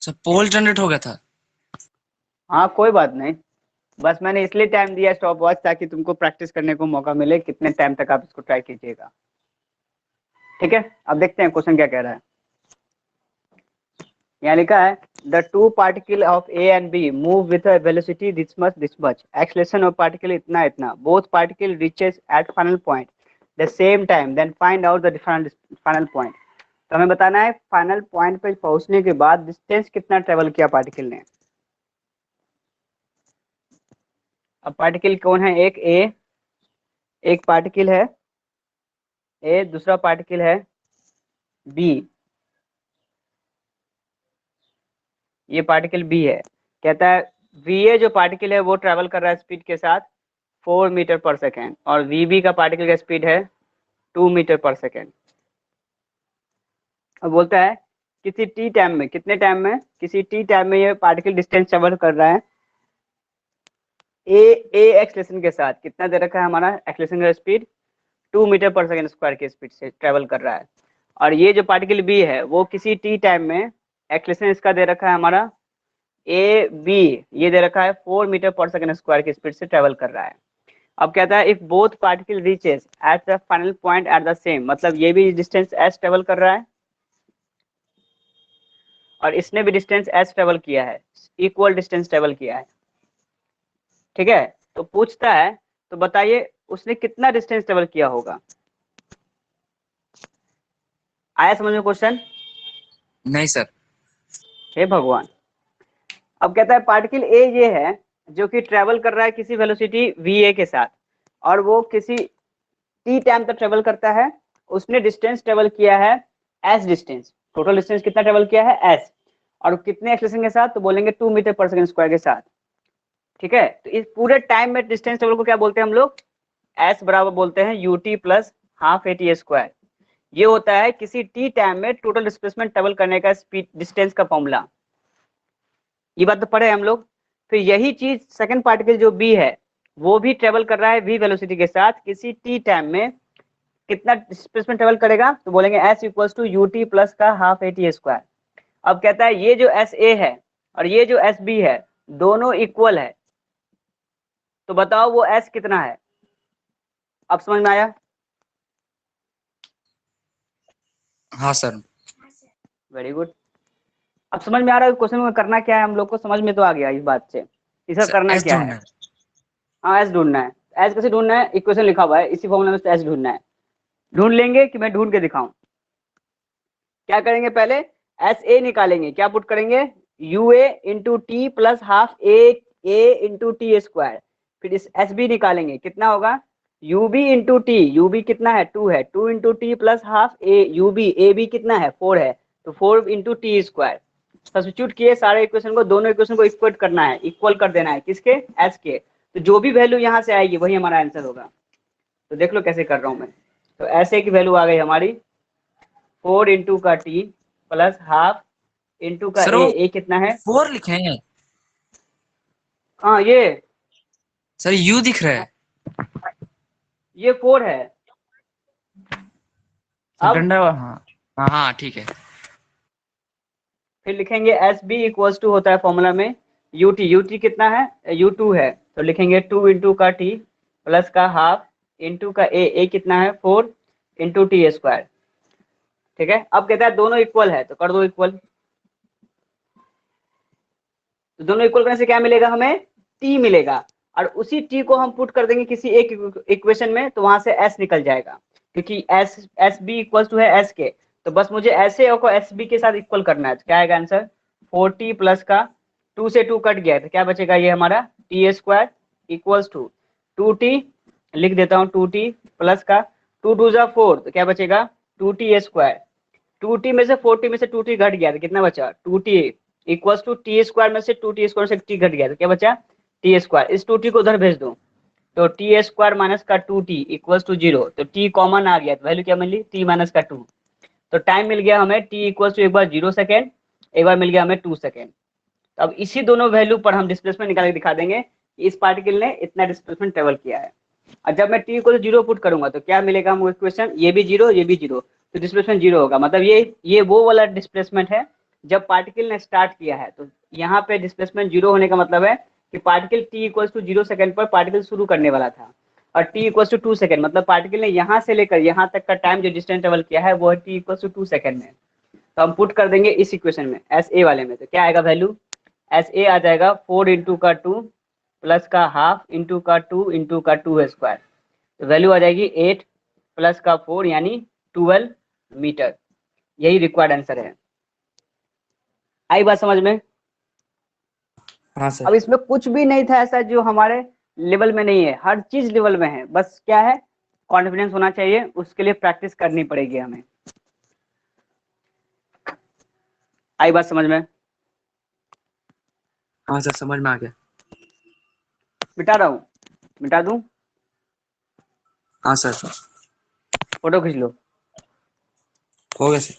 Sir pole generate हो गया था। हाँ कोई बात नहीं, बस मैंने इसलिए टाइम दिया स्टॉप वॉच ताकि तुमको प्रैक्टिस करने को मौका मिले, कितने टाइम तक आप इसको ट्राई कीजिएगा। ठीक है, अब देखते हैं क्वेश्चन क्या कह रहा है। यहाँ लिखा है the two particle of A and B move with velocity this much, acceleration of particle इतना इतना, both particle reaches at final point the same time, then find out the different final point. तो हमें बताना है final point पे पहुंचने के बाद डिस्टेंस कितना ट्रेवल किया पार्टिकल ने। अब पार्टिकल कौन है, एक ए, एक पार्टिकल है ए, दूसरा पार्टिकल है बी, ये पार्टिकल बी है। कहता है वी ए जो पार्टिकल है वो ट्रैवल कर रहा है स्पीड के साथ 4 मीटर पर सेकेंड, और वी बी का पार्टिकल का स्पीड है 2 मीटर पर सेकेंड। अब बोलता है किसी टी टाइम में, कितने टाइम में, किसी टी टाइम में ये पार्टिकल डिस्टेंस ट्रेवल कर रहा है ए एक्सेलरेशन के साथ, कितना दे रखा है हमारा एक्सेलरेशन का स्पीड 2 मीटर पर सेकेंड स्क्वायर की स्पीड से ट्रेवल कर रहा है। और ये जो पार्टिकल बी है वो किसी टी टाइम में एक्सेलरेशन इसका दे रखा है हमारा ए बी, ये दे रखा है 4 मीटर पर सेकेंड स्क्वायर की स्पीड से ट्रेवल कर रहा है। अब कहता है if both particle reaches at the final point at the same, मतलब ये भी डिस्टेंस एस ट्रेवल कर रहा है और इसने भी डिस्टेंस एस ट्रेवल किया है, इक्वल डिस्टेंस ट्रेवल किया है। ठीक है, तो पूछता है तो बताइए उसने कितना डिस्टेंस ट्रेवल किया होगा। आया समझ में क्वेश्चन? नहीं सर। हे भगवान। अब कहता है पार्टिकल ए ये है जो कि ट्रेवल कर रहा है किसी वेलोसिटी वी ए के साथ, और वो किसी टी टाइम तक ट्रेवल करता है। उसने डिस्टेंस ट्रेवल किया है एस डिस्टेंस, टोटल डिस्टेंस कितना ट्रेवल किया है एस, और कितने एक्सेलरेशन के साथ, तो बोलेंगे 2 मीटर पर सेकंड स्क्वायर के साथ। ठीक है, तो इस पूरे टाइम में डिस्टेंस ट्रेवल को क्या बोलते हैं हम लोग, एस बराबर बोलते हैं UT plus half A T square. ये होता है किसी टी टाइम में टोटल डिस्प्लेसमेंट ट्रेवल करने का स्पीड डिस्टेंस का फॉर्मूला। ये बात तो पढ़े हम लोग। फिर यही चीज सेकंड पार्टिकल जो बी है वो भी ट्रेवल कर रहा है वी वेलोसिटी के साथ, किसी टी टाइम में कितना डिस्प्लेसमेंट ट्रेवल करेगा, तो बोलेंगे S equals to U T plus का हाफ ए टी स्क्वायर। अब कहता है ये जो एस ए है और ये जो एस बी है दोनों इक्वल है, तो बताओ वो एस कितना है। अब समझ में आया? हाँ सर। Very good. अब समझ में आ रहा है क्वेश्चन में करना क्या है हम लोग को, समझ में तो आ गया इस बात से, इसका करना एस क्या ढूंढना है। है। हाँ एस ढूंढना है। एस कैसे ढूंढना है, इक्वेशन लिखा हुआ है इसी फॉर्मूला में से एस ढूंढना है। ढूंढ लेंगे कि मैं ढूंढ के दिखाऊं? क्या करेंगे, पहले एस ए निकालेंगे, क्या पुट करेंगे, U A into T plus half A into T square. फिर इस एस बी निकालेंगे, कितना होगा U B into T, U B कितना है 2 है, 2 into T plus half A U B, A B कितना है 4 है, तो 4 इंटू टी स्क्वायर। सब्स्टिट्यूट किए सारे इक्वेशन को, दोनों इक्वेशन को इक्वल करना है, इक्वल कर देना है किसके, एस के। तो जो भी वैल्यू यहाँ से आएगी वही हमारा आंसर होगा। तो देख लो कैसे कर रहा हूँ मैं। तो ऐसे की वैल्यू आ गई हमारी 4 इंटू का टी प्लस हाफ इंटू का सर ए कितना है 4 लिखे हैं। हाँ ये सर यू दिख रहा है। ये 4 है। अब डंडा हाँ हाँ हाँ ठीक है। फिर लिखेंगे एस बी इक्वल्स टू होता है फॉर्मूला में यू टी कितना है यू 2 है, तो लिखेंगे 2 इंटू का टी प्लस का हाफ इंटू का ए कितना है 4 इंटू टी स्क्वायर। ठीक है, अब कहता है दोनों इक्वल है तो कर दो इक्वल। तो दोनों इक्वल करने से क्या मिलेगा, हमें टी मिलेगा, और उसी टी को हम पुट कर देंगे किसी एक इक्वेशन में, तो वहां से एस निकल जाएगा, क्योंकि एस बी इक्वल टू है एस के। तो बस मुझे ऐसे को एस बी के साथ इक्वल करना है, तो क्या आएगा आंसर 4t प्लस का 2 से 2 कट गया तो क्या बचेगा, ये हमारा T square equals to 2t, लिख देता हूँ 2t प्लस का 2 2 जा 4, तो क्या बचेगा 2t स्क्वायर। 2t में से 4t में से 2t घट गया तो कितना बचा 2t equals to T square में से 2t स्क्वायर से टी घट गया तो क्या बचा टी स्क्वायर। इस 2t को उधर भेज दो, तो टी स्क्वायर माइनस का 2t इक्वल्स टू 0, तो t कॉमन आ गया तो वैल्यू क्या मिली t माइनस का 2। तो टाइम मिल गया हमें t इक्वल्स टू एक बार 0 सेकेंड, एक बार मिल गया हमें 2 सेकेंड। तो अब इसी दोनों वैल्यू पर हम डिस्प्लेसमेंट निकाल के दिखा देंगे कि इस पार्टिकल ने इतना डिस्प्लेसमेंट ट्रेवल किया है। और जब मैं t को 0 पुट करूंगा तो क्या मिलेगा हमको इक्वेशन, ये भी 0 ये भी 0, तो डिस्प्लेसमेंट 0 होगा, मतलब ये वो वाला डिस्प्लेसमेंट है जब पार्टिकल ने स्टार्ट किया है, तो यहाँ पे डिस्प्लेसमेंट 0 होने का मतलब है कि particle t equal to 0 second पर पार्टिकल शुरू करने वाला था, और t इक्वल टू 2 सेकेंड मतलब पार्टिकल ने यहाँ से लेकर यहाँ तक का टाइम जो डिस्टेंस ट्रेवल किया है वो है t इक्वल टू 2 सेकेंड में। तो हम पुट कर देंगे इस इक्वेशन में, एस ए वाले में। तो क्या आएगा वैल्यू, एस ए आ जाएगा 4 इंटू का 2 प्लस का हाफ इंटू का 2 इंटू का 2 स्क्वायर। तो वैल्यू आ जाएगी 8 प्लस का 4 यानी 12 मीटर। यही रिक्वायर्ड आंसर है। आई बात समझ में? हाँ अब सर। इसमें कुछ भी नहीं था ऐसा जो हमारे लेवल में नहीं है, हर चीज लेवल में है, बस क्या है कॉन्फिडेंस होना चाहिए, उसके लिए प्रैक्टिस करनी पड़ेगी हमें। आई बात समझ में? हाँ सर, समझ में आ गया। मिटा रहा हूँ, मिटा दूं? हाँ सर, फोटो खींच लो। हो गया sir.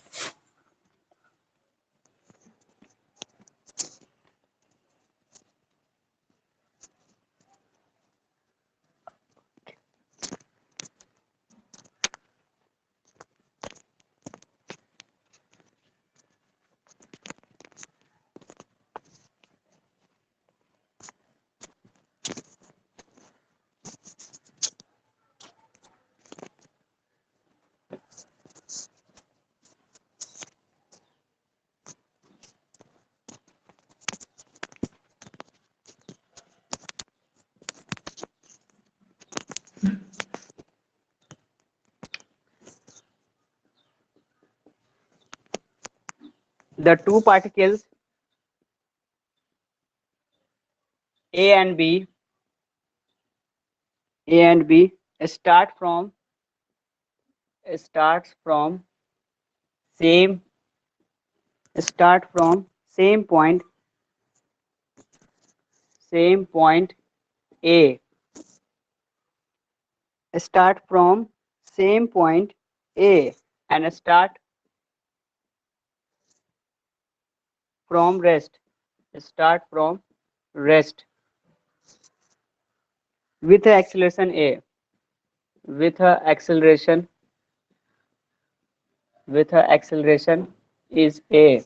The two particles A and B starts from same point A. Start from same point A and start from rest. Start from rest with acceleration A. With acceleration is A.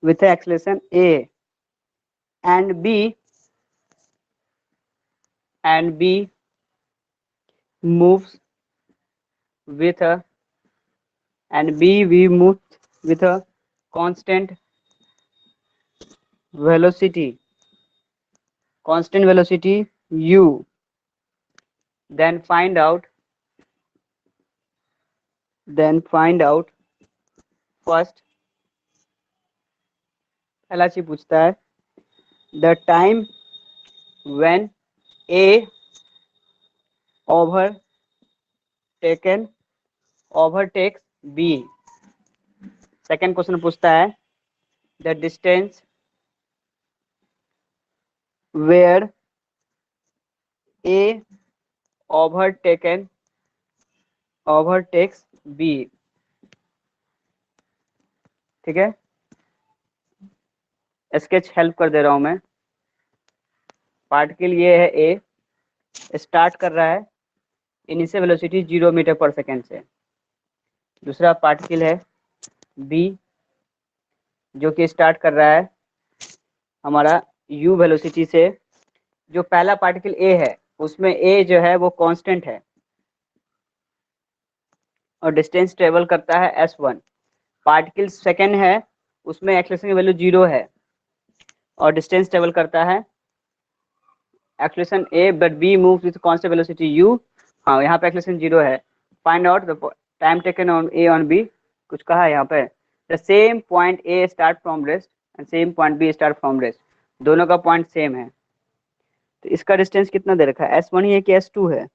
With acceleration A and B moves with a constant velocity u. Then find out first, पहला चीज पूछता है the time when A overtakes B. Second question पूछता है the distance where A overtakes B. ठीक है, sketch help कर दे रहा हूं मैं। पार्टिकल ये है A, स्टार्ट कर रहा है इनिशियल वेलोसिटी 0 मीटर पर सेकेंड से। दूसरा पार्टिकल है B जो कि स्टार्ट कर रहा है हमारा u वेलोसिटी से। जो पहला पार्टिकल A है उसमें A जो है वो कांस्टेंट है और डिस्टेंस ट्रेवल करता है s1। पार्टिकल सेकेंड है उसमें एक्सेलरेशन की वैल्यू 0 है और डिस्टेंस ट्रेवल करता है acceleration A but B moves with constant velocity u। हाँ, यहाँ पे एक्सेलरेशन 0 है। Find out the time taken on A on B। कुछ कहा है यहाँ पे, the same point A start from rest and same point B start from rest. दोनों का पॉइंट सेम है, तो इसका डिस्टेंस कितना दे रखा है, s1 ही है कि s2 है?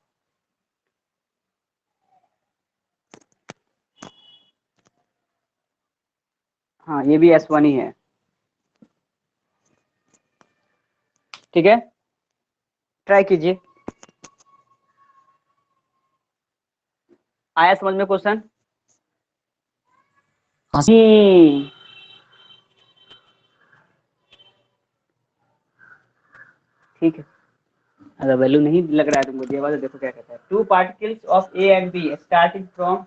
हाँ, ये भी s1 ही है। ठीक है, ट्राई कीजिए। आया समझ में क्वेश्चन? हाँ ठीक है, अगर वैल्यू नहीं लग रहा है तुमको दिया हुआ तो देखो क्या कहता है। Two particles of A and be starting from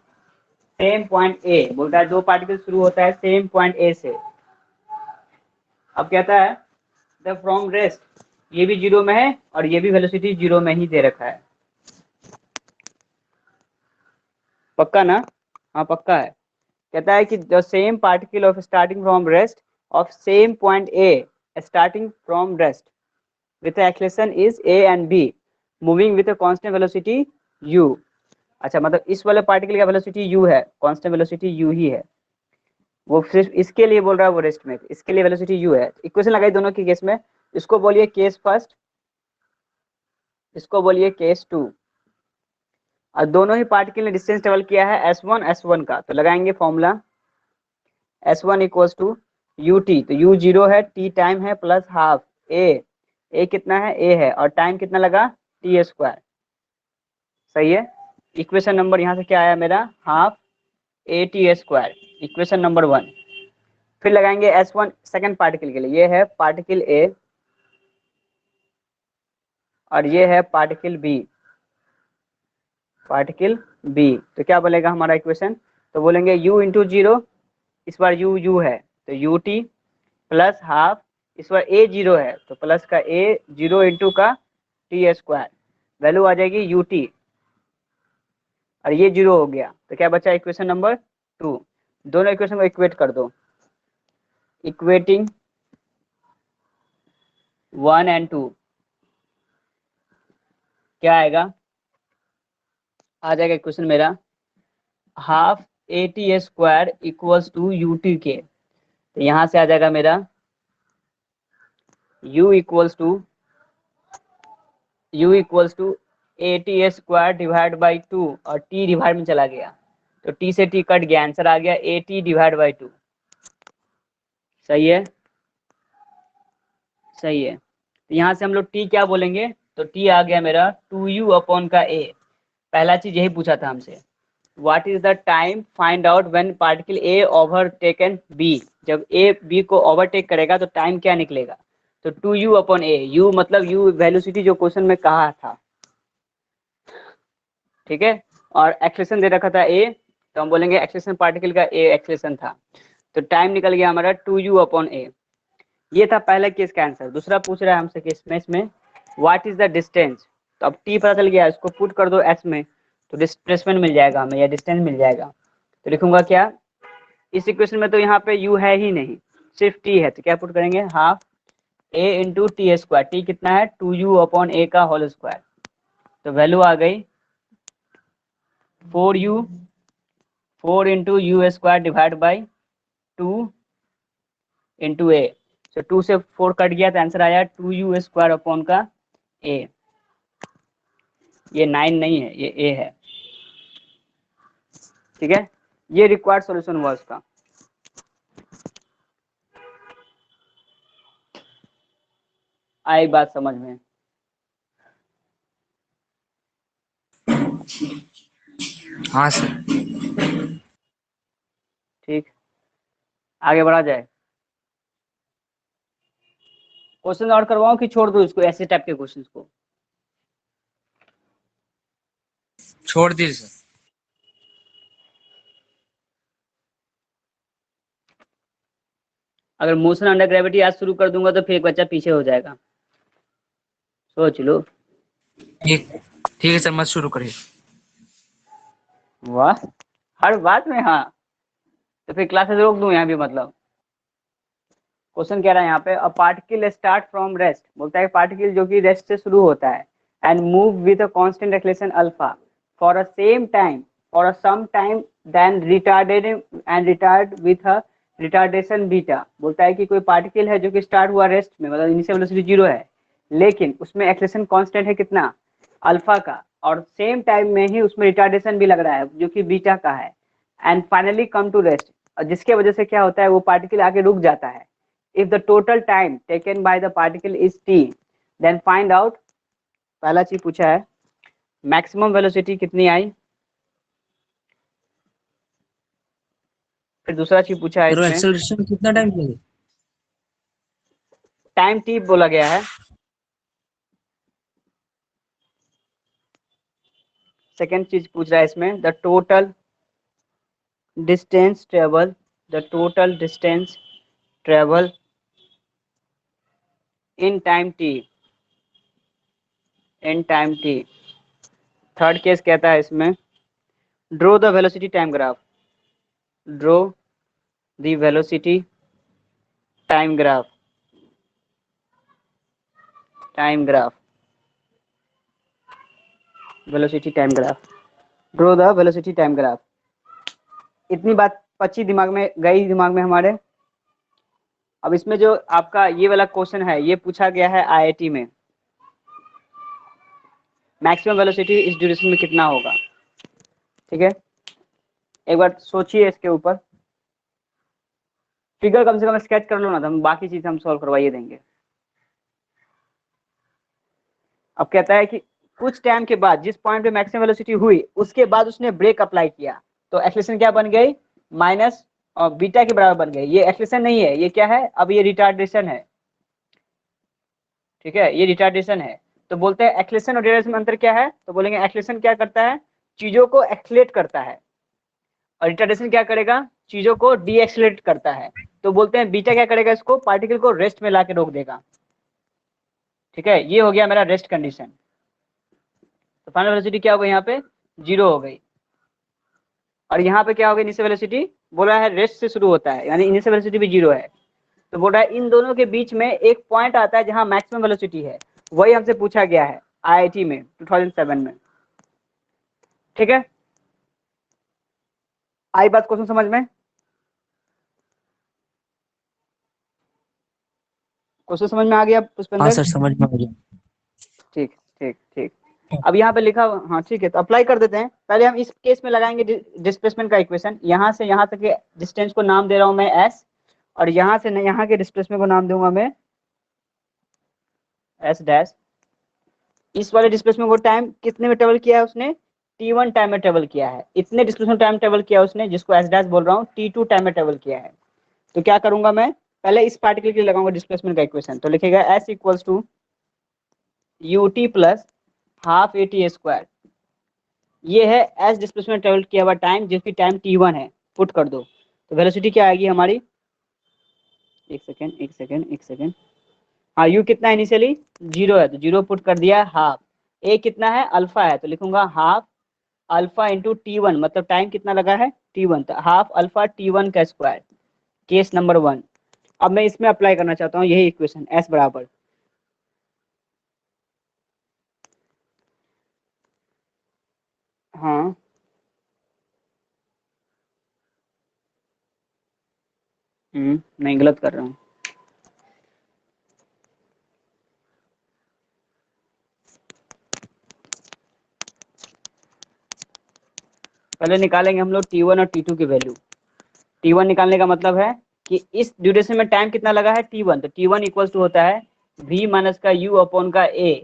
same point A. बोलता है दो पार्टिकल शुरू होता है सेम पॉइंट ए से अब कहता है द फ्रॉम रेस्ट, ये भी जीरो में है और ये भी वेलोसिटी जीरो में ही दे रखा है। पक्का ना? हाँ पक्का है। कहता है कि the same particle of starting from rest of same point A starting from rest with the acceleration is a and b moving with a constant velocity u। अच्छा मतलब इस वाले पार्टिकल का वेलोसिटी u है, कांस्टेंट वेलोसिटी u ही है, वो सिर्फ इसके लिए बोल रहा है वो रेस्ट में, इसके लिए वेलोसिटी u है। इक्वेशन लगाई दोनों के केस में, इसको बोलिए केस फर्स्ट, इसको बोलिए केस टू, और दोनों ही पार्टिकल ने डिस्टेंस ट्रेवल किया है s1 s1 का, तो लगाएंगे formula s1 equals to ut, तो u जीरो है, t टाइम है प्लस हाफ a कितना है a है, और टाइम कितना लगा t स्क्वायर। सही है। इक्वेशन नंबर यहाँ से क्या आया मेरा, half A T square, equation number 1। फिर लगाएंगे S1 सेकंड पार्टिकल के लिए, ये है पार्टिकल A और ये है पार्टिकल B, पार्टिकल B। तो क्या बोलेगा हमारा इक्वेशन, तो बोलेंगे u इंटू जीरो, इस बार u है तो ut प्लस हाफ, इस बार a जीरो है तो प्लस का a जीरो इंटू का टी स्क्वायर, वैल्यू आ जाएगी ut, और ये जीरो हो गया तो क्या बचा इक्वेशन नंबर 2। दोनों इक्वेशन को इक्वेट कर दो, इक्वेटिंग 1 एंड 2 क्या आएगा, आ जाएगा क्वेश्चन मेरा half A T square equals to you T के, तो यहाँ से आ जाएगा मेरा u equals to A T square divide by 2, और t डिवाइड में चला गया तो t से t कट गया, आंसर आ गया ए टी डिवाइड बाई 2। सही है, सही है। तो यहाँ से हम लोग t क्या बोलेंगे, तो t आ गया मेरा 2u अपॉन का a। पहला चीज यही पूछा था हमसे, what is the time find out when particle A overtaken B, जब ए बी को ओवरटेक करेगा तो टाइम क्या निकलेगा, तो 2u अपॉन ए, u मतलब u वेलोसिटी जो क्वेश्चन में कहा था, ठीक है। और एक्सेलेरेशन दे रखा था a, तो हम बोलेंगे एक्सेलेरेशन पार्टिकल का a एक्सेलेरेशन था, तो टाइम निकल गया हमारा 2u अपॉन a। ये था पहला केस का आंसर। दूसरा पूछ रहा है हमसे केस में इसमें व्हाट इज द डिस्टेंस, तो अब t पता चल गया, इसको पुट कर दो s में तो डिस्प्लेसमेंट मिल जाएगा हमें या डिस्टेंस मिल जाएगा। तो लिखूंगा क्या, इस इक्वेशन में तो यहाँ पे u है ही नहीं, सिर्फ t है, तो क्या पुट करेंगे half a into T square, T कितना है 2u अपॉन a का होल स्क्वायर, तो वैल्यू आ गई 4u 4 into you square divide by 2 into a, तो 2 से 4 कट गया तो आंसर आया 2u स्क्वायर अपॉन का a। ये 9 नहीं है, ये a है, ठीक है। ये रिक्वायर्ड सॉल्यूशन हुआ उसका। आई बात समझ में? हाँ सर। ठीक, आगे बढ़ा जाए। क्वेश्चन और करवाऊं कि छोड़ दो इसको, ऐसे टाइप के क्वेश्चंस को? छोड़ दीजिए सर। अगर मोशन अंडर ग्रेविटी आज शुरू कर दूंगा तो फिर एक बच्चा पीछे हो जाएगा, सोच लो। ठीक ठीक है सर, मत शुरू करिए। वाह, हर बात में हाँ, तो फिर क्लासेस रोक दूं यहाँ भी मतलब। क्वेश्चन कह रहा है यहाँ पे, a particle start from rest, बोलता है पार्टिकल जो कि रेस्ट से शुरू होता है and move with a constant acceleration alpha for a same time for a some time then retard with a retardation beta. बोलता है कि कोई पार्टिकल है जो कि स्टार्ट हुआ रेस्ट में, मतलब इनिशियल वेलोसिटी जीरो है, लेकिन उसमें एक्सेलरेशन कांस्टेंट है कितना, अल्फा का, और सेम टाइम में ही उसमें रिटार्डेशन भी लग रहा है जो कि बीटा का है, and finally come to rest, जिसके वजह से क्या होता है वो पार्टिकल आके रुक जाता है। if the total time taken by the particle is t, then find out, पहला चीज पूछा है मैक्सिमम वेलोसिटी कितनी आई, फिर दूसरा चीज पूछा है सर इसमें एक्सेलरेशन कितना टाइम लगेगा? टाइम t बोला गया है। सेकेंड चीज पूछ रहा है इसमें the total distance travel, the total distance travel in time T, in time T. Third case कहता है इसमें draw the velocity time graph, draw the velocity time graph, time graph, velocity time graph, draw the velocity time graph. इतनी बात पच्ची दिमाग में गई, दिमाग में हमारे। अब इसमें जो आपका ये वाला क्वेश्चन है ये पूछा गया है आईआईटी में, मैक्सिमम वेलोसिटी इस ड्यूरेशन में कितना होगा। ठीक है, एक बार सोचिए इसके ऊपर, फिगर कम से कम स्केच कर लो ना, तो हम बाकी चीज हम सॉल्व करवाइए देंगे। अब कहता है कि कुछ टाइम के बाद जिस पॉइंट पे मैक्सिमम वेलोसिटी हुई उसके बाद उसने ब्रेक अप्लाई किया, तो एक्सेलरेशन क्या बन गई, माइनस और बीटा के बराबर बन गई। ये एक्सेलरेशन नहीं है, ये क्या है, अब ये रिटार्डेशन है। ठीक है, ये रिटार्डेशन है। तो बोलते हैं एक्सेलरेशन और रिटार्डेशन में अंतर क्या है, तो बोलेंगे एक्सेलरेशन क्या करता है, चीजों को एक्सलेट करता है, और रिटार्डेशन क्या करेगा, चीजों को डी एक्सलेट करता है। तो बोलते हैं बीटा क्या करेगा, इसको पार्टिकल को रेस्ट में ला के रोक देगा। ठीक है, ये हो गया मेरा रेस्ट कंडीशन। तो फाइनल वेलोसिटी क्या हो गई, यहाँ पे 0 हो गई। और यहाँ पे क्या हो गई, इनिशियल वेलोसिटी बोल रहा है रेस्ट से शुरू होता है, यानी इनिशियल वेलोसिटी भी 0 है। तो बोल रहा है इन दोनों के बीच में एक पॉइंट आता है जहां मैक्सिमम वेलोसिटी है, वही हमसे पूछा गया है आईआईटी में 2007 में। ठीक है, आई बात क्वेश्चन समझ में, क्वेश्चन समझ में आ गया हाँ पुष्पेंद्र? सर, समझ में आ गया। ठीक ठीक ठीक। अब यहाँ पे लिखा, हाँ ठीक है, तो अप्लाई कर देते हैं। पहले हम इस केस में लगाएंगे डिस्प्लेसमेंट का इक्वेशन। यहाँ से यहाँ तक के डिस्टेंस को नाम दे रहा हूँ मैं एस, और यहाँ से यहाँ के डिस्प्लेसमेंट को नाम दूंगा मैं एस डैश। इस वाले डिस्प्लेसमेंट को टाइम कितने में ट्रेवल किया है उसने, t1 टाइम में ट्रेवल किया है। इतने डिस्प्लेसमेंट टाइम ट्रेवल किया उसने, जिसको एस डैश बोल रहा हूँ, t2 टाइम में ट्रेवल किया है। तो क्या करूंगा मैं, पहले इस पार्टिकल के लिए लगाऊंगा डिस्प्लेसमेंट का इक्वेशन। तो लिखेगा s equals to ut plus half A T square. ये है एस डिस्प्लेसमेंट ट्रेवल किया हुआ टाइम, जिसकी टाइम t1 है। पुट कर दो, तो वेलोसिटी क्या आएगी हमारी, एक सेकेंड एक सेकेंड एक सेकेंड, हाँ u कितना है इनिशियली 0 है, तो 0 पुट कर दिया। हाफ a कितना है, अल्फा है, तो लिखूंगा हाफ अल्फा इंटू t1, मतलब टाइम कितना लगा है t1, तो हाफ अल्फा t1 का स्क्वायर, केस नंबर 1। अब मैं इसमें अप्लाई करना चाहता हूँ यही इक्वेशन, s बराबर, हाँ नहीं गलत कर रहा हूँ, पहले निकालेंगे हम लोग t1 और t2 की वैल्यू। t1 निकालने का मतलब है कि इस ड्यूरेशन में टाइम कितना लगा है t1, तो t1 इक्वल्स टू होता है v माइनस का u अपॉन का a,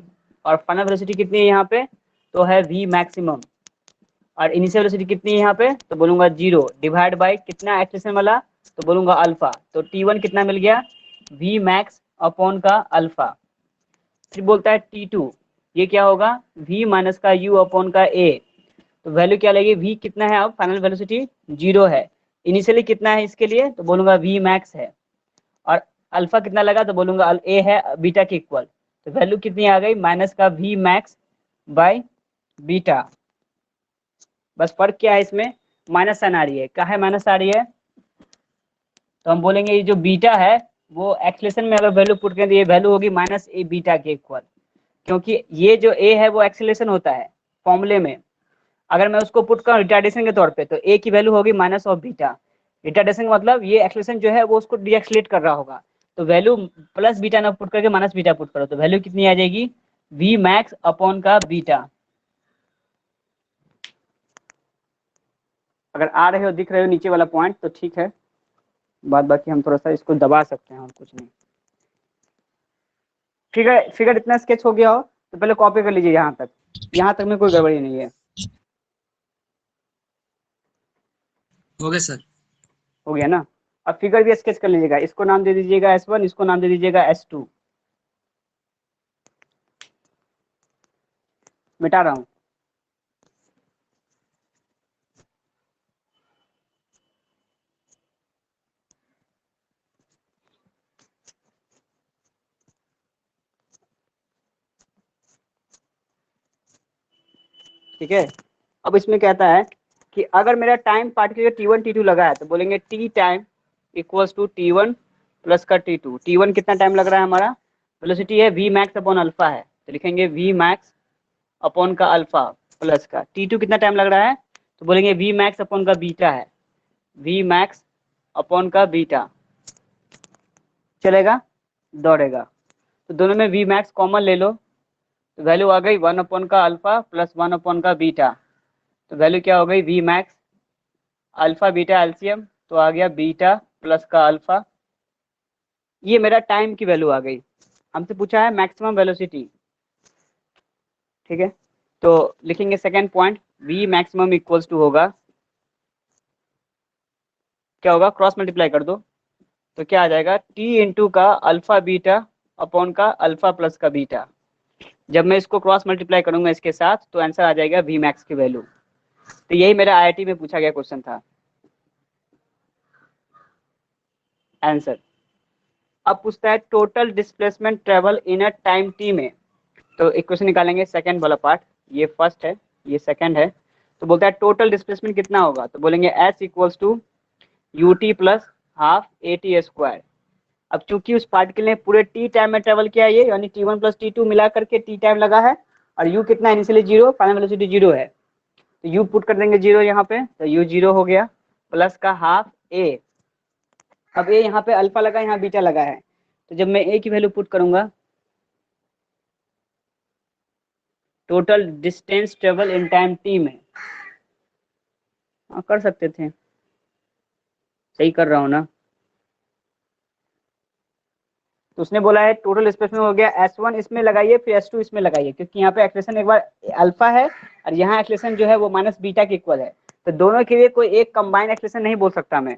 और फाइनल वेलोसिटी कितनी है यहाँ पे, तो है v मैक्सिमम, और इनिशियल वेलोसिटी कितनी है यहाँ पे, तो बोलूंगा 0 डिवाइड बाय कितना एक्सेलेरेशन वाला, तो बोलूंगा अल्फा। तो t1 कितना मिल गया, v मैक्स अपॉन का अल्फा। फिर बोलता है t2, ये क्या होगा, v माइनस का u अपॉन का a। तो वैल्यू क्या लगेगी, v कितना है, अब फाइनल वेलोसिटी 0 है, इनिशियली कितना है इसके लिए, तो बोलूंगा v मैक्स है, और अल्फा कितना लगा, तो बोलूंगा a है बीटा के इक्वल। तो वैल्यू कितनी आ गई, माइनस का v मैक्स बाय बीटा। बस फर्क क्या है इसमें, माइनस साइन आ रही है, क्या है माइनस आ रही है, तो हम बोलेंगे ये जो बीटा है वो एक्सेलेरेशन में अगर वैल्यू पुट करें तो ये वैल्यू होगी माइनस ए बीटा के इक्वल, क्योंकि ये जो ए है वो एक्सेलेरेशन होता है फॉर्मूले में। अगर मैं उसको पुट करूँ रिटार्डेशन के तौर पे, तो ए की वैल्यू होगी माइनस ऑफ बीटा। रिटार्डेशन का मतलब ये एक्सेलेरेशन जो है वो उसको डीएक्सलेट कर रहा होगा, तो वैल्यू प्लस बीटा ना पुट करके माइनस बीटा पुट करो, तो वैल्यू कितनी आ जाएगी, वी मैक्स अपॉन का बीटा। अगर आ रहे हो दिख रहे हो नीचे वाला पॉइंट तो ठीक है, बाद बाकी हम थोड़ा सा इसको दबा सकते हैं और कुछ नहीं। फिगर फिगर इतना स्केच हो गया हो तो पहले कॉपी कर लीजिए, यहाँ तक में कोई गड़बड़ी नहीं है। हो गया सर। हो गया ना, अब फिगर भी स्केच कर लीजिएगा, इसको नाम दे दीजिएगा S1, इसको नाम दे दीजिएगा S2। मिटा रहा हूँ, ठीक है। अब इसमें कहता है कि अगर मेरा टाइम पार्टिकल T1 T2 लगा है तो बोलेंगे T time equals to T1 plus का T2। T1 कितना टाइम लग रहा है हमारा, वेलोसिटी है v मैक्स अपॉन अल्फा है, तो लिखेंगे v मैक्स अपॉन का अल्फा प्लस का T2 कितना टाइम लग रहा है, तो बोलेंगे v मैक्स अपॉन का बीटा है, v मैक्स अपॉन का बीटा। चलेगा, दौड़ेगा, तो दोनों में v मैक्स कॉमन ले लो, तो वैल्यू आ गई 1 अपॉन का अल्फा प्लस 1 अपॉन का बीटा, तो वैल्यू क्या हो गई v max alpha beta LCM, तो आ गया बीटा प्लस का अल्फा। ये मेरा टाइम की वैल्यू आ गई। हमसे पूछा है मैक्सिमम वेलोसिटी, ठीक है, तो लिखेंगे second point v maximum equals to होगा, क्या होगा, क्रॉस मल्टीप्लाई कर दो, तो क्या आ जाएगा t इंटू का अल्फा बीटा अपॉन का अल्फा प्लस का बीटा। जब मैं इसको क्रॉस मल्टीप्लाई करूंगा इसके साथ तो आंसर आ जाएगा v मैक्स की वैल्यू। तो यही मेरा आईआईटी में पूछा गया क्वेश्चन था आंसर। अब पूछता है total displacement travel in a time t में, तो इक्वेशन निकालेंगे सेकंड वाला पार्ट, ये फर्स्ट है ये सेकंड है। तो बोलता है टोटल डिस्प्लेसमेंट कितना होगा, तो बोलेंगे s equals to U T plus half A T square. अब चूंकि उस पार्टिकल ने पूरे टी टाइम में ट्रेवल किया ये, यानी T1 प्लस T2 मिला करके टी टाइम लगा है, और u कितना इनिशियली 0, फाइनल वेलोसिटी 0 है, तो u पुट कर देंगे 0 यहाँ पे, तो u 0 हो गया प्लस का हाफ a। अब a यहाँ पे अल्फा लगा, यहाँ बीटा लगा है, तो जब मैं a की वैल्यू पुट करूंगा, total distance travel in time t में, कर सकते थे, सही कर रहा हूँ ना। तो उसने बोला है टोटल डिस्प्लेसमेंट हो गया S1 इसमें लगाइए फिर S2 इसमें लगाइए, क्योंकि यहाँ पे एक्सलेशन एक बार अल्फा है और यहाँ एक्सलेशन जो है वो माइनस बीटा के इक्वल है, तो दोनों के लिए कोई एक कंबाइन एक्सलेशन नहीं बोल सकता मैं,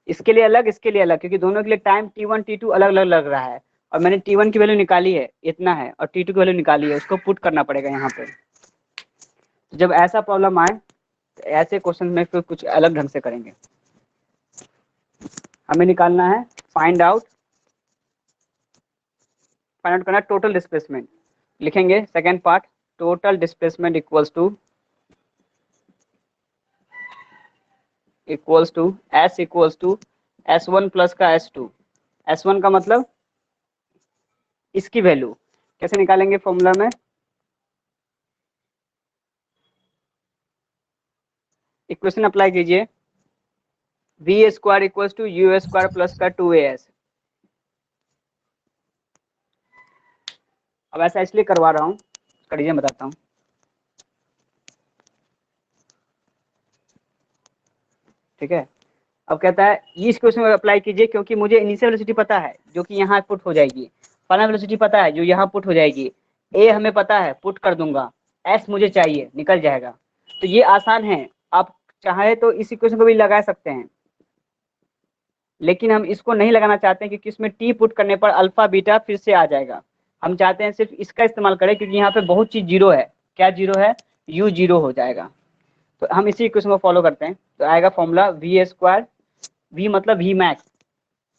इसके लिए अलग इसके लिए अलग, क्योंकि दोनों के लिए टाइम T1 T2 अलग अलग लग रहा है, और मैंने T1 की वैल्यू निकाली है इतना है, और T2 की वैल्यू निकाली है, उसको पुट करना पड़ेगा यहाँ पे। जब ऐसा प्रॉब्लम आए तो ऐसे क्वेश्चन में फिर कुछ अलग ढंग से करेंगे। हमें निकालना है फाइंड आउट करना टोटल डिस्प्लेसमेंट। लिखेंगे second part, total displacement equals to S equals to S1 plus का S2। S1 का मतलब इसकी वैल्यू कैसे निकालेंगे फॉर्मूला में, इक्वेशन अप्लाई कीजिए, v square equals to u square plus का 2as। अब ऐसा इसलिए करवा रहा हूँ, इसका रीजन बताता हूँ। ठीक है, अब कहता है इस क्वेश्चन में अप्लाई कीजिए, क्योंकि मुझे इनिशियल वेलोसिटी पता है जो कि यहाँ पुट हो जाएगी, फाइनल वेलोसिटी पता है जो यहाँ पुट हो जाएगी, a हमें पता है पुट कर दूंगा, s मुझे चाहिए निकल जाएगा, तो ये आसान है। आप चाहे तो इस इक्वेशन को भी लगा सकते हैं, लेकिन हम इसको नहीं लगाना चाहते हैं क्योंकि इसमें t पुट करने पर अल्फा बीटा फिर से आ जाएगा। हम चाहते हैं सिर्फ इसका इस्तेमाल करें, क्योंकि यहाँ पे बहुत चीज जीरो है। क्या जीरो है, u 0 हो जाएगा। तो हम इसी इक्वेशन को फॉलो करते हैं, तो आएगा फॉर्मूला v स्क्वायर, v मतलब v मैक्स,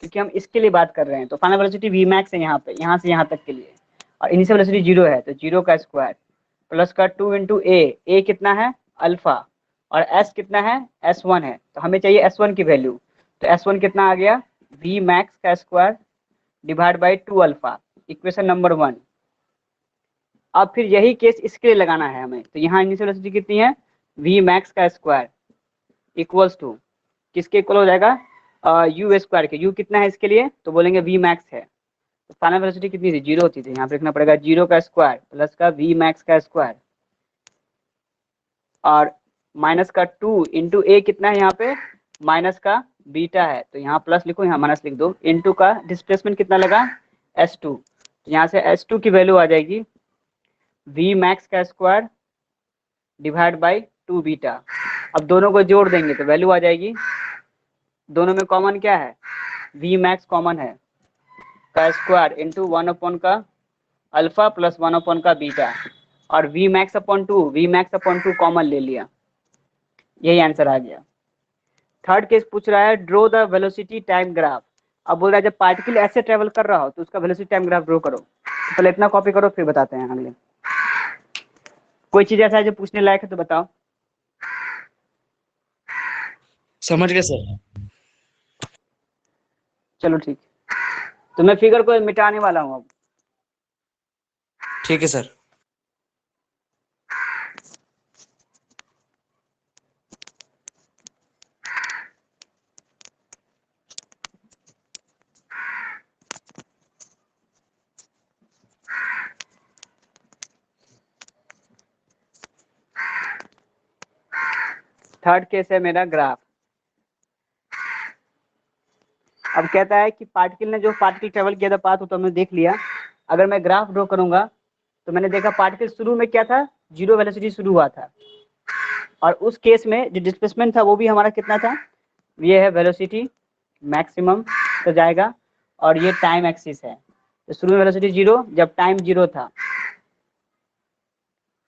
क्योंकि हम इसके लिए बात कर रहे हैं, तो फाइनल वेलोसिटी v मैक्स है यहाँ पे, यहाँ से यहाँ तक के लिए, और इनिशियल वेलोसिटी 0 है, तो 0 का स्क्वायर प्लस का 2 इंटू a कितना है अल्फा, और s कितना है S1 है, तो हमें चाहिए S1 की वैल्यू, तो S1 कितना आ गया v मैक्स का square divide by 2 alpha, equation number 1। अब फिर यही केस इसके लिए लगाना है हमें, तो यहाँ इनिशियल वेलोसिटी कितनी है v मैक्स का स्क्वायर इक्वल्स टू किसके इक्वल हो जाएगा u स्क्वायर के, u कितना है इसके लिए, तो बोलेंगे v मैक्स है, तो फाइनल वेलोसिटी कितनी थी 0 थी, तो यहाँ पे लिखना पड़ेगा 0 का स्क्वायर प्लस का v मैक्स का स्क्वायर, और माइनस का 2 इंटू a कितना है यहाँ पे माइनस का बीटा है, तो यहाँ प्लस लिखो यहाँ माइनस लिख दो, इंटू का डिस्प्लेसमेंट कितना लगा S2, तो यहाँ से S2 की वैल्यू आ जाएगी v मैक्स का स्क्वायर डिवाइड बाई 2 बीटा। अब दोनों को जोड़ देंगे तो वैल्यू आ जाएगी, दोनों में कॉमन क्या है v मैक्स कॉमन है का स्क्वायर इंटू 1 अपॉन का अल्फा प्लस 1 अपॉन का बीटा, और v मैक्स अपॉन 2 कॉमन ले लिया, यही आंसर आ गया। थर्ड केस पूछ रहा है draw the velocity time graph. अब बोल रहा है जब पार्टिकल ऐसे ट्रेवल कर रहा हो तो उसका वेलोसिटी टाइम ग्राफ ड्रॉ करो, तो पहले इतना कॉपी करो फिर बताते हैं अगले। कोई चीज ऐसा है जो पूछने लायक है तो बताओ। समझ गए सर। चलो ठीक, तो मैं फिगर को मिटाने वाला हूँ अब। ठीक है सर। थर्ड केस है मेरा ग्राफ। अब कहता है कि पार्टिकल ने जो पार्टिकल ट्रेवल किया था पाथ, तो हमने देख लिया। अगर मैं ग्राफ ड्रॉ करूंगा तो मैंने देखा पार्टिकल शुरू में क्या था, जीरो वेलोसिटी शुरू हुआ था, और उस केस में जो डिस्प्लेसमेंट था वो भी हमारा कितना था, ये है वेलोसिटी मैक्सिमम तो जाएगा, और ये टाइम एक्सिस है। तो शुरू में वेलोसिटी जीरो, जब टाइम जीरो था,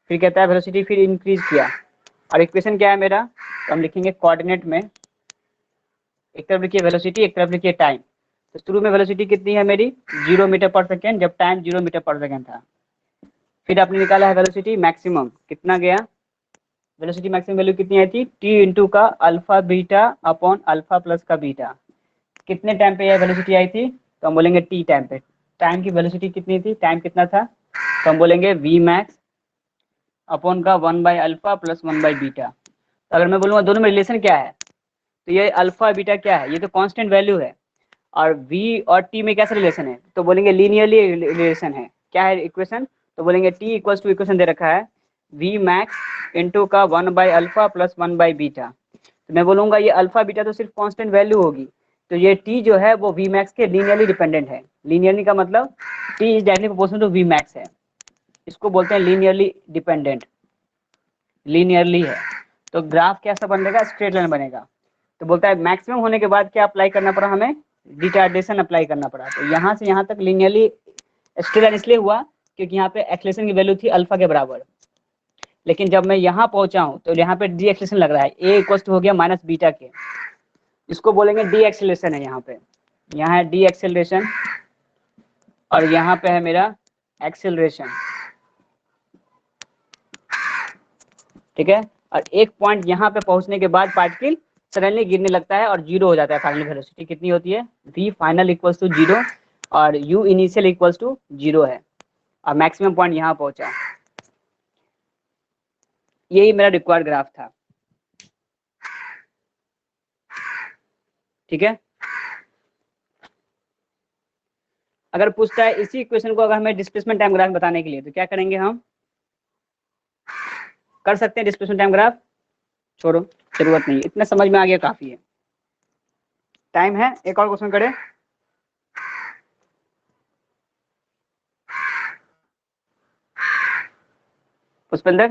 फिर कहता है वेलोसिटी फिर इंक्रीज किया, और इक्वेशन क्या है मेरा, तो हम लिखेंगे कोऑर्डिनेट में, एक तरफ लिखिए वेलोसिटी, एक तरफ लिखिए टाइम। तो शुरू में वेलोसिटी कितनी है मेरी, 0 मीटर पर सेकेंड, जब टाइम 0 मीटर पर सेकेंड था। फिर आपने निकाला है वेलोसिटी मैक्सिमम, कितना गया, वेलोसिटी मैक्सिमम वैल्यू कितनी आई थी, टी इंटू का alpha beta upon alpha plus का बीटा। कितने टाइम पे यह वेलोसिटी आई थी, तो हम बोलेंगे टी टाइम पे। टाइम की वेलोसिटी कितनी थी, टाइम कितना था, तो हम बोलेंगे वी मैक्स अपॉन का 1/अल्फा प्लस 1/बीटा। तो अगर मैं बोलूँगा दोनों में रिलेशन क्या है, तो ये अल्फा बीटा क्या है, ये तो कांस्टेंट वैल्यू है, और v और t में कैसा रिलेशन है, तो बोलेंगे लीनियरली रिलेशन है। क्या है इक्वेशन, तो बोलेंगे t इक्वल्स टू, इक्वेशन दे रखा है v मैक्स इंटू का 1/अल्फा प्लस 1/बीटा। तो मैं बोलूँगा ये अल्फा बीटा तो सिर्फ कांस्टेंट वैल्यू होगी, तो ये t जो है वो v मैक्स के लीनियरली डिपेंडेंट है। लीनियरली का मतलब t is directly proportional to v max है, इसको बोलते हैं लीनियरली डिपेंडेंट, लीनियरली है। तो ग्राफ कैसा बनेगा, स्ट्रेट लाइन बनेगा। तो बोलता है मैक्सिमम होने के बाद क्या अप्लाई करना पड़ा हमें, रिटार्डेशन अप्लाई करना पड़ा। तो यहाँ से यहाँ तक लीनियरली स्ट्रेट लाइन इसलिए हुआ क्योंकि यहाँ पे एक्सेलरेशन की वैल्यू थी अल्फा के बराबर, लेकिन जब मैं यहाँ पहुंचा हूँ तो यहाँ पे डी एक्सेलरेशन लग रहा है, ए इक्वल टू हो गया माइनस बीटा के, इसको बोलेंगे डी एक्सेलरेशन है। यहाँ पे, यहाँ है डी एक्सेलरेशन, और यहाँ पे है मेरा एक्सेलरेशन, ठीक है। और एक पॉइंट यहाँ पे पहुंचने के बाद पार्टिकल सडनली गिरने लगता है और जीरो हो जाता है। फाइनल वेलोसिटी कितनी होती है, v final equals to zero, और u initial equals to zero है, और मैक्सिमम पॉइंट यहाँ पहुंचा। यही मेरा रिक्वायर्ड ग्राफ था, ठीक है। अगर पूछता है इसी इक्वेशन को अगर हमें डिस्प्लेसमेंट टाइम ग्राफ बताने के लिए, तो क्या करेंगे, हम कर सकते हैं डिस्प्लेसमेंट टाइम ग्राफ, छोड़ो जरूरत नहीं, इतना समझ में आ गया काफी है। टाइम है, एक और क्वेश्चन करें। पुष्पेंद्र,